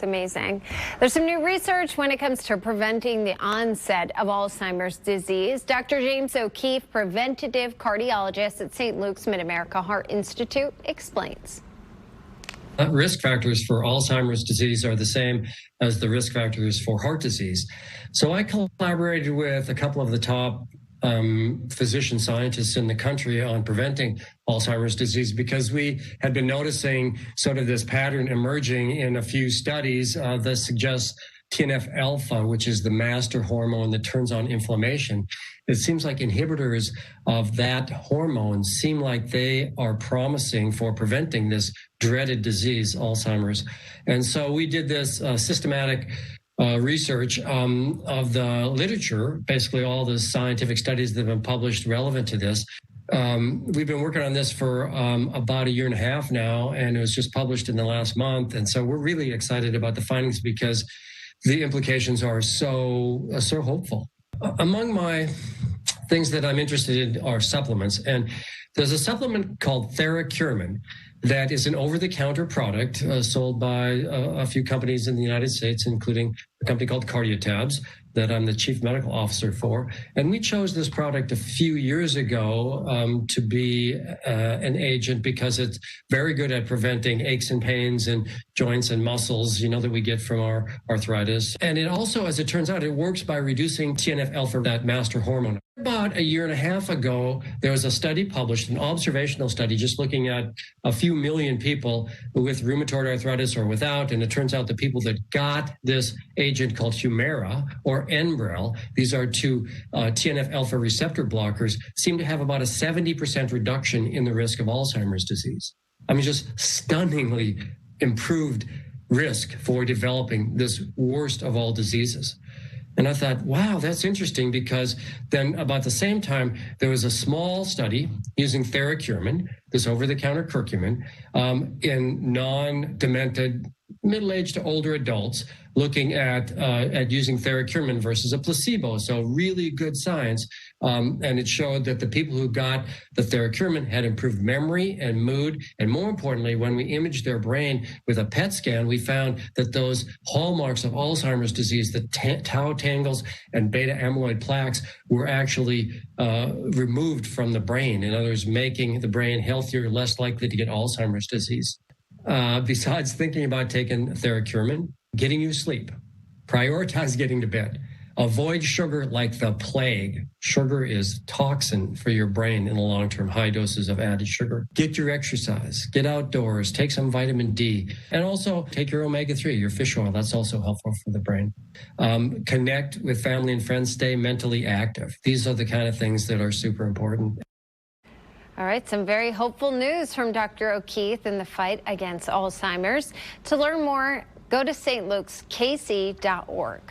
It's amazing. There's some new research when it comes to preventing the onset of Alzheimer's disease. Dr. James O'Keefe, preventative cardiologist at St. Luke's Mid-America Heart Institute, explains. Risk factors for Alzheimer's disease are the same as the risk factors for heart disease. So I collaborated with a couple of the top physician scientists in the country on preventing Alzheimer's disease because we had been noticing sort of this pattern emerging in a few studies that suggests TNF-alpha, which is the master hormone that turns on inflammation. It seems like inhibitors of that hormone seem like they are promising for preventing this dreaded disease, Alzheimer's. And so we did this systematic research of the literature, basically all the scientific studies that have been published relevant to this. We've been working on this for about a year and a half now, and it was just published in the last month. And so we're really excited about the findings because the implications are so hopeful. Among my things that I'm interested in are supplements, and there's a supplement called Theracurmin that is an over-the-counter product sold by a few companies in the United States, including a company called Cardiotabs that I'm the chief medical officer for. And we chose this product a few years ago to be an agent because it's very good at preventing aches and pains in joints and muscles, that we get from our arthritis. And it also, as it turns out, it works by reducing TNF-alpha, that master hormone. About a year and a half ago, there was a study published, an observational study, just looking at a few million people with rheumatoid arthritis or without. And it turns out the people that got this agent called Humira or Enbrel, these are two TNF-alpha receptor blockers, seem to have about a 70% reduction in the risk of Alzheimer's disease. I mean, just stunningly improved risk for developing this worst of all diseases. And I thought, wow, that's interesting, because then about the same time, there was a small study using Theracurmin, this over-the-counter curcumin, in non-demented middle-aged to older adults, looking at using Theracurmin versus a placebo. So really good science. And it showed that the people who got the Theracurmin had improved memory and mood. And more importantly, when we imaged their brain with a PET scan, we found that those hallmarks of Alzheimer's disease, the tau tangles and beta amyloid plaques, were actually removed from the brain. In other words, making the brain healthier, less likely to get Alzheimer's disease. Besides thinking about taking Theracurmin, getting you sleep, prioritize getting to bed, avoid sugar like the plague. Sugar is toxin for your brain in the long term, high doses of added sugar. Get your exercise, get outdoors, take some vitamin D, and also take your omega-3, your fish oil. That's also helpful for the brain. Connect with family and friends, stay mentally active. These are the kind of things that are super important. All right, some very hopeful news from Dr. O'Keefe in the fight against Alzheimer's. To learn more, go to stlukeskc.org.